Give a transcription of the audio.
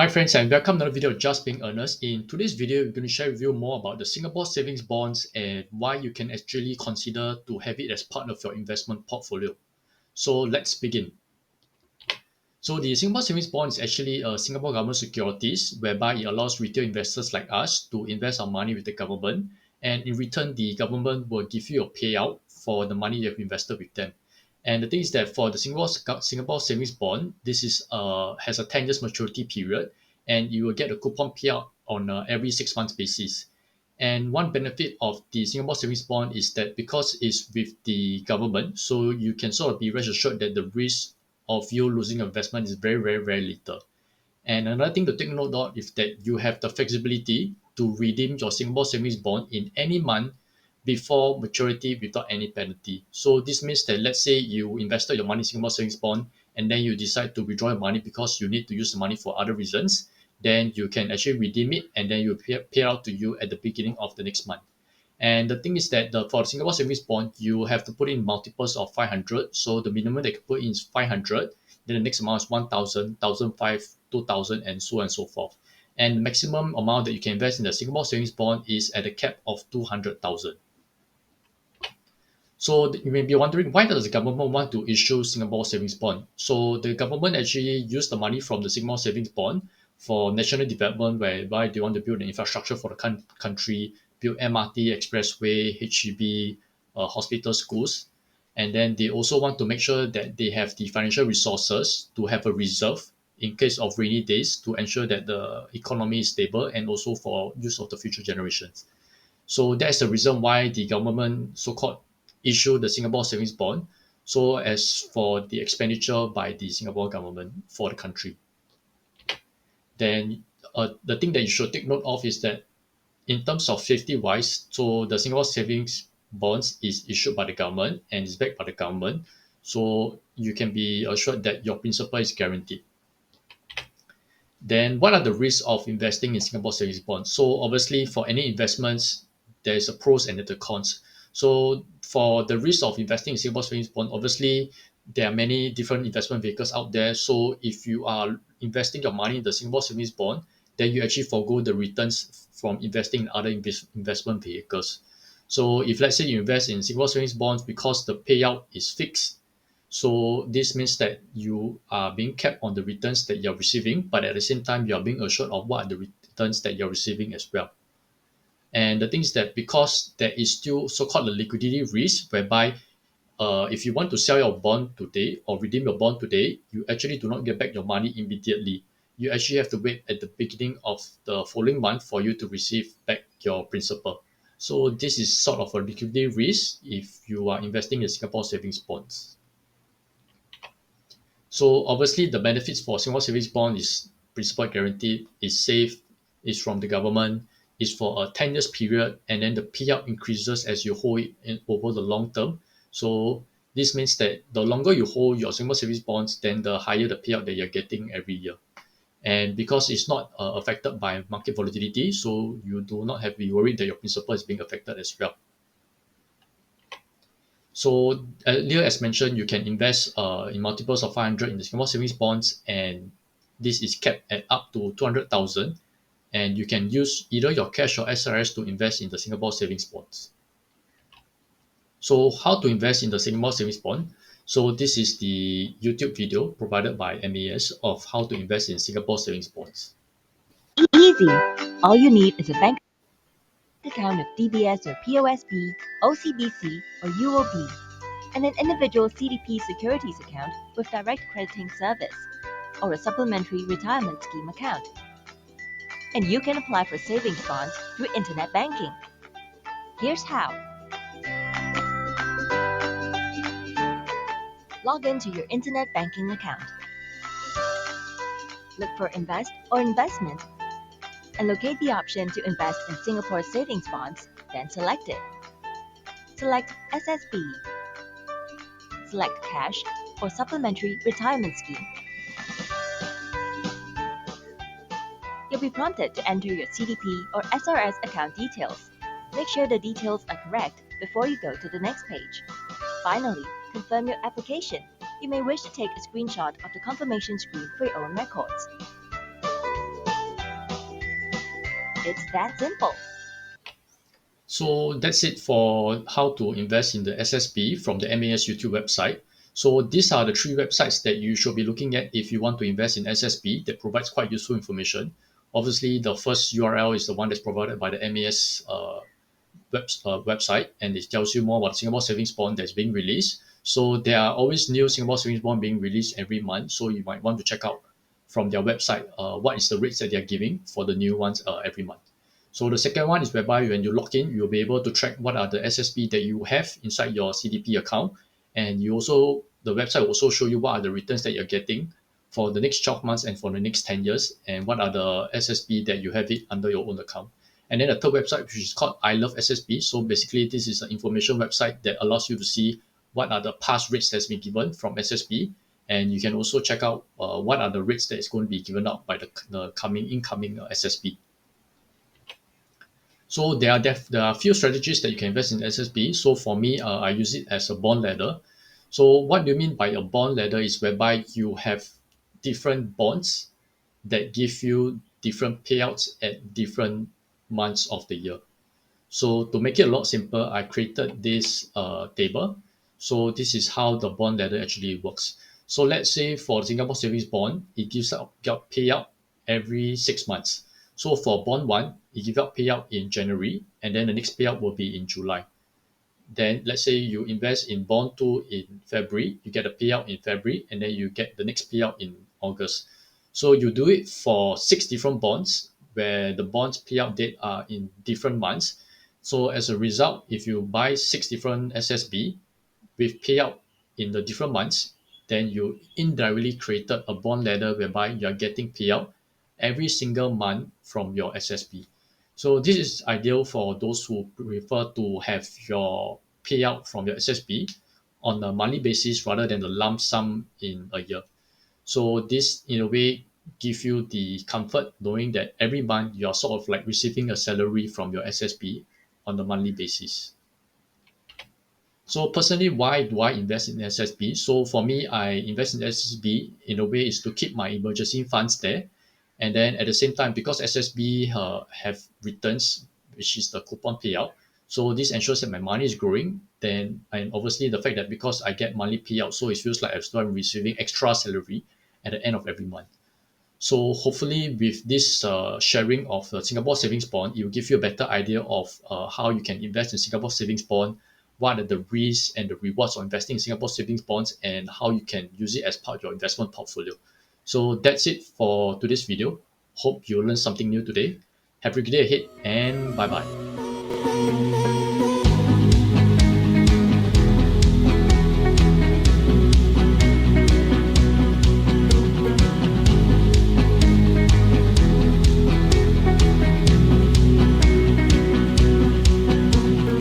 Hi friends and welcome to another video of Just Being Earnest. In today's video, we're going to share with you more about the Singapore savings bonds and why you can actually consider to have it as part of your investment portfolio. So let's begin. So the Singapore savings bond is actually a Singapore government securities whereby it allows retail investors like us to invest our money with the government, and in return the government will give you a payout for the money you have invested with them. And the thing is that for the Singapore savings bond, this is has a 10 years maturity period, and you will get a coupon payout on every 6 months basis. And one benefit of the Singapore savings bond is that because it's with the government, so you can sort of be rest assured that the risk of you losing your investment is very, very, very little. And another thing to take note of is that you have the flexibility to redeem your Singapore savings bond in any month before maturity without any penalty. So this means that let's say you invested your money in Singapore savings bond and then you decide to withdraw your money because you need to use the money for other reasons, then you can actually redeem it and then you pay out to you at the beginning of the next month. And the thing is that for Singapore savings bond, you have to put in multiples of 500. So the minimum they can put in is 500. Then the next amount is 1,000, 1,005, 2,000, and so on and so forth. And the maximum amount that you can invest in the Singapore savings bond is at a cap of 200,000. So you may be wondering, why does the government want to issue Singapore savings bond? So the government actually use the money from the Singapore savings bond for national development, whereby they want to build the infrastructure for the country, build MRT, expressway, HEB, hospital, schools. And then they also want to make sure that they have the financial resources to have a reserve in case of rainy days to ensure that the economy is stable and also for use of the future generations. So that's the reason why the government so-called issue the Singapore savings bond. So as for the expenditure by the Singapore government for the country, then the thing that you should take note of is that in terms of safety wise, so the Singapore savings bonds is issued by the government and is backed by the government. So you can be assured that your principal is guaranteed. Then what are the risks of investing in Singapore savings bonds? So obviously for any investments, there's a pros and the cons. So for the risk of investing in Singapore savings bond, obviously there are many different investment vehicles out there. So if you are investing your money in the Singapore savings bond, then you actually forego the returns from investing in other investment vehicles. So if let's say you invest in Singapore savings bonds because the payout is fixed, so this means that you are being capped on the returns that you're receiving, but at the same time, you are being assured of what are the returns that you're receiving as well. And the thing is that because there is still so-called a liquidity risk, whereby if you want to sell your bond today or redeem your bond today, you actually do not get back your money immediately. You actually have to wait at the beginning of the following month for you to receive back your principal. So this is sort of a liquidity risk if you are investing in Singapore savings bonds. So obviously the benefits for Singapore savings bond is principal guaranteed, is safe, is from the government, is for a 10 years period, and then the payout increases as you hold it over the long term. So this means that the longer you hold your Singapore savings bonds, then the higher the payout that you're getting every year. And because it's not affected by market volatility, so you do not have to be worried that your principal is being affected as well. So earlier, as mentioned, you can invest in multiples of 500 in the Singapore savings bonds, and this is capped at up to 200,000. And you can use either your cash or SRS to invest in the Singapore savings bonds. So how to invest in the Singapore savings bond? So this is the YouTube video provided by MAS of how to invest in Singapore savings bonds. Easy. All you need is a bank account of DBS or POSB, OCBC, or UOB, and an individual CDP securities account with direct crediting service, or a supplementary retirement scheme account. And you can apply for savings bonds through internet banking. Here's how. Log into your internet banking account. Look for Invest or Investment and locate the option to invest in Singapore savings bonds, then select it. Select SSB. Select Cash or Supplementary Retirement Scheme. You'll be prompted to enter your CDP or SRS account details. Make sure the details are correct before you go to the next page. Finally, confirm your application. You may wish to take a screenshot of the confirmation screen for your own records. It's that simple. So that's it for how to invest in the SSB from the MAS YouTube website. So these are the three websites that you should be looking at if you want to invest in SSB that provides quite useful information. Obviously, the first URL is the one that's provided by the MAS website, and it tells you more about Singapore savings bond that's being released. So there are always new Singapore savings bond being released every month. So you might want to check out from their website what is the rates that they're giving for the new ones every month. So the second one is whereby when you log in, you'll be able to track what are the SSB that you have inside your CDP account, and you also the website will also show you what are the returns that you're getting for the next 12 months and for the next 10 years, and what are the SSB that you have it under your own account. And then the third website, which is called I Love SSB. So basically, this is an information website that allows you to see what are the past rates that's been given from SSB, and you can also check out what are the rates that is going to be given out by the coming incoming SSB. So there are a few strategies that you can invest in SSB. So for me, I use it as a bond ladder. So what do you mean by a bond ladder is whereby you have different bonds that give you different payouts at different months of the year. So to make it a lot simpler, I created this table. So this is how the bond ladder actually works. So let's say for Singapore savings bond, it gives out payout every 6 months. So for bond one, it gives out payout in January, and then the next payout will be in July. Then let's say you invest in bond two in February, you get a payout in February, and then you get the next payout in August. So you do it for six different bonds where the bonds payout date are in different months. So as a result, if you buy six different SSB with payout in the different months, then you indirectly created a bond ladder whereby you are getting payout every single month from your SSB. So this is ideal for those who prefer to have your payout from your SSB on a monthly basis rather than the lump sum in a year. So this in a way give you the comfort knowing that every month you're sort of like receiving a salary from your SSB on a monthly basis. So personally, why do I invest in SSB? So for me, I invest in SSB in a way is to keep my emergency funds there, and then at the same time, because SSB have returns, which is the coupon payout, so this ensures that my money is growing. Then and obviously the fact that because I get monthly payout, so it feels like I'm receiving extra salary at the end of every month. So hopefully with this sharing of the Singapore savings bond, it will give you a better idea of how you can invest in Singapore savings bond, what are the risks and the rewards of investing in Singapore savings bonds, and how you can use it as part of your investment portfolio. So that's it for today's video. Hope you learned something new today. Have a good day ahead, and bye bye.